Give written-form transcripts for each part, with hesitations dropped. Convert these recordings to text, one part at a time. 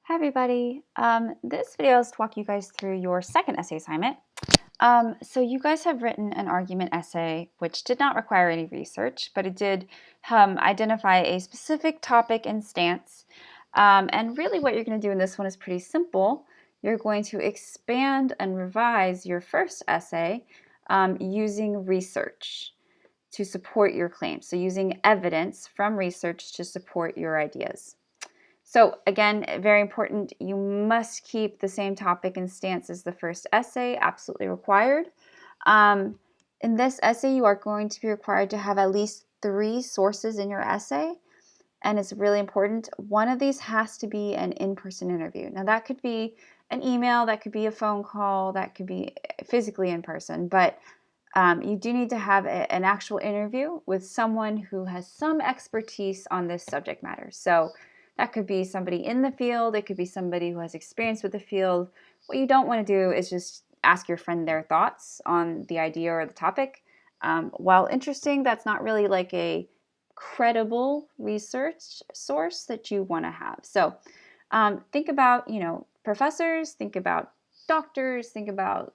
Hi everybody. This video is to walk you guys through your second essay assignment. So you guys have written an argument essay which did not require any research, but it did identify a specific topic and stance. And really what you're going to do in this one is pretty simple. You're going to expand and revise your first essay using research to support your claim. So using evidence from research to support your ideas. So again, very important, you must keep the same topic and stance as the first essay, absolutely required. In this essay, you are going to be required to have at least 3 sources in your essay, and it's really important. One of these has to be an in-person interview. Now that could be an email, that could be a phone call, that could be physically in person, but you do need to have an actual interview with someone who has some expertise on this subject matter. So that could be somebody in the field, it could be somebody who has experience with the field. What you don't want to do is just ask your friend their thoughts on the idea or the topic. While interesting, that's not really like a credible research source that you want to have. So think about, professors, think about doctors, think about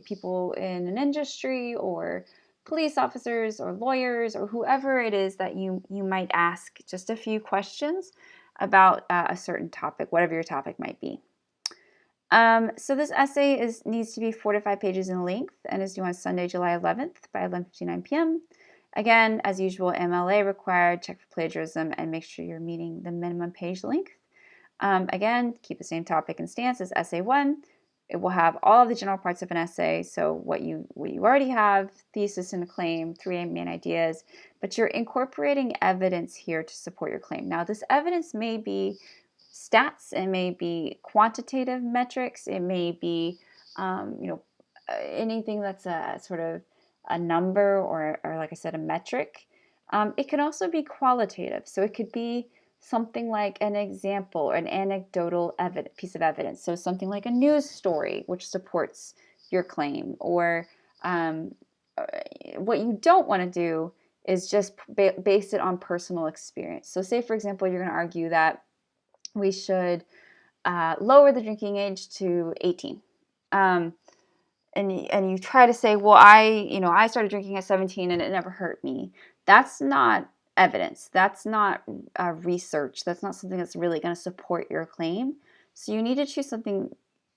people in an industry or police officers or lawyers or whoever it is that you might ask just a few questions about a certain topic, whatever your topic might be. So this essay needs to be 4 to 5 pages in length and is due on Sunday, July 11th by 11:59 p.m. Again, as usual, MLA required, check for plagiarism, and make sure you're meeting the minimum page length. Again, keep the same topic and stance as essay 1. It will have all of the general parts of an essay, so what you already have, thesis and a claim, 3 main ideas, but you're incorporating evidence here to support your claim. Now, this evidence may be stats, it may be quantitative metrics, it may be, anything that's a sort of a number or like I said, a metric. It can also be qualitative, so it could be something like an example or an anecdotal piece of evidence. So something like a news story, which supports your claim. Or what you don't want to do is just base it on personal experience. So say, for example, you're going to argue that we should lower the drinking age to 18. And you try to say, well, I started drinking at 17 and it never hurt me. That's not evidence. That's not research. That's not something that's really going to support your claim. So you need to choose something.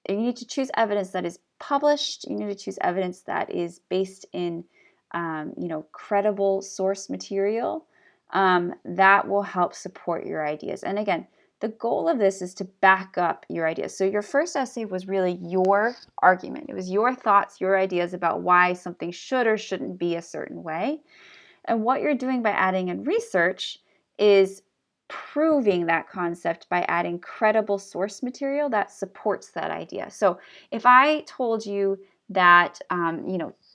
You need to choose evidence that is published. You need to choose evidence that is based in, credible source material that will help support your ideas. And again, the goal of this is to back up your ideas. So your first essay was really your argument. It was your thoughts, your ideas about why something should or shouldn't be a certain way. And what you're doing by adding in research is proving that concept by adding credible source material that supports that idea. So if I told you that,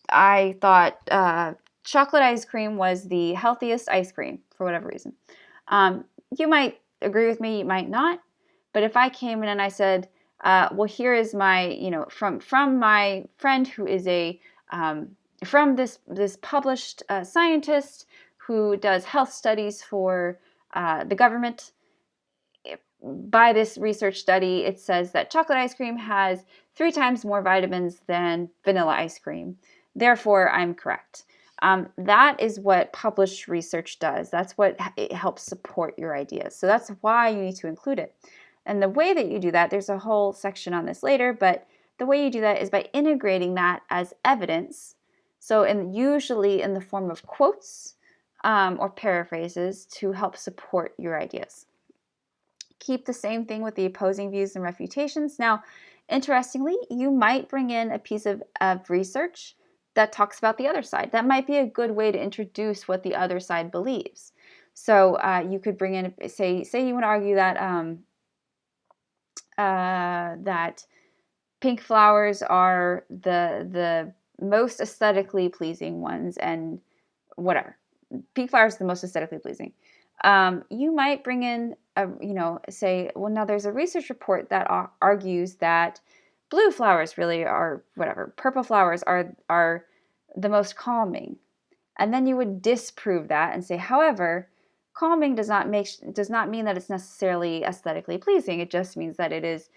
I thought chocolate ice cream was the healthiest ice cream for whatever reason, you might agree with me, you might not. But if I came in and I said, well, here is my, from my friend who is from this published scientist who does health studies for the government. By this research study, it says that chocolate ice cream has 3 times more vitamins than vanilla ice cream. Therefore, I'm correct. That is what published research does. That's what it helps support your ideas. So that's why you need to include it. And the way that you do that, there's a whole section on this later, but the way you do that is by integrating that as evidence. So usually in the form of quotes or paraphrases to help support your ideas. Keep the same thing with the opposing views and refutations. Now, interestingly, you might bring in a piece of research that talks about the other side. That might be a good way to introduce what the other side believes. So you could bring in, say you want to argue that that pink flowers are the most aesthetically pleasing ones, and whatever. Pink flowers are the most aesthetically pleasing. You might bring in, say, well, now there's a research report that argues that blue flowers really are whatever. Purple flowers are the most calming. And then you would disprove that and say, however, Calming does not mean that it's necessarily aesthetically pleasing. It just means that it is,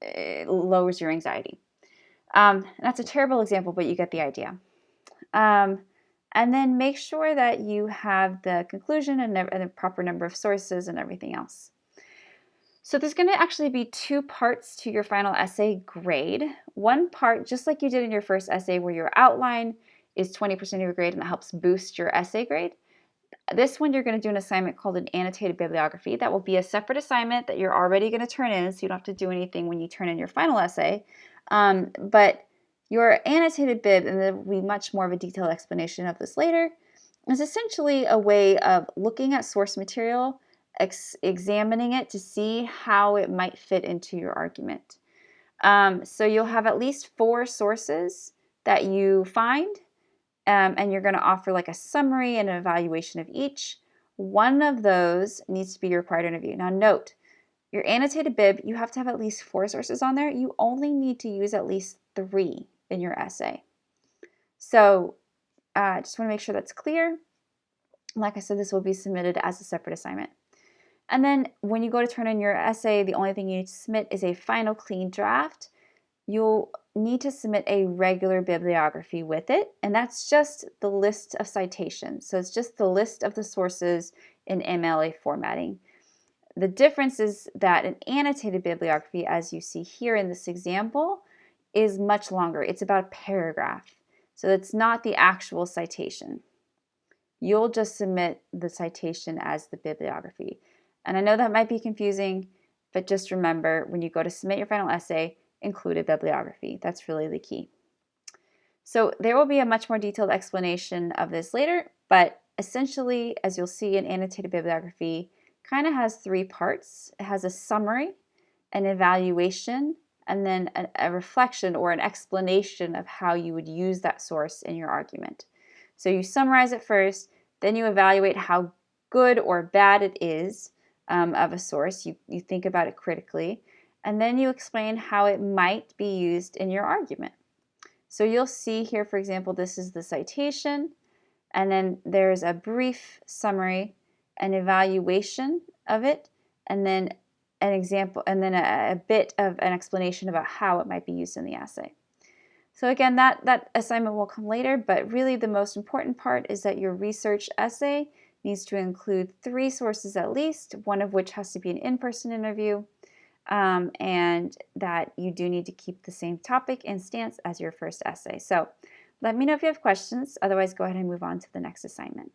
it lowers your anxiety. That's a terrible example, but you get the idea. And then make sure that you have the conclusion and the proper number of sources and everything else. So there's going to actually be two parts to your final essay grade. One part, just like you did in your first essay, where your outline is 20% of your grade and that helps boost your essay grade. This one, you're going to do an assignment called an annotated bibliography. That will be a separate assignment that you're already going to turn in, so you don't have to do anything when you turn in your final essay. But your annotated bib, and there will be much more of a detailed explanation of this later, is essentially a way of looking at source material, examining it to see how it might fit into your argument. So you'll have at least 4 sources that you find, and you're going to offer like a summary and an evaluation of each. One of those needs to be your required interview. Now note, your annotated bib, you have to have at least 4 sources on there. You only need to use at least 3 in your essay. So just want to make sure that's clear. Like I said, this will be submitted as a separate assignment. And then when you go to turn in your essay, the only thing you need to submit is a final clean draft. You'll need to submit a regular bibliography with it, and that's just the list of citations. So it's just the list of the sources in MLA formatting. The difference is that an annotated bibliography, as you see here in this example, is much longer. It's about a paragraph. So it's not the actual citation. You'll just submit the citation as the bibliography. And I know that might be confusing, but just remember, when you go to submit your final essay, include a bibliography. That's really the key. So there will be a much more detailed explanation of this later, but essentially, as you'll see, an annotated bibliography kind of has 3 parts. It has a summary, an evaluation, and then a reflection or an explanation of how you would use that source in your argument. So you summarize it first, then you evaluate how good or bad it is of a source. You think about it critically, and then you explain how it might be used in your argument. So you'll see here, for example, this is the citation, and then there's a brief summary, an evaluation of it, and then an example, and then a bit of an explanation about how it might be used in the essay. So again, that assignment will come later, but really the most important part is that your research essay needs to include 3 sources at least, one of which has to be an in-person interview, and that you do need to keep the same topic and stance as your first essay. So let me know if you have questions. Otherwise, go ahead and move on to the next assignment.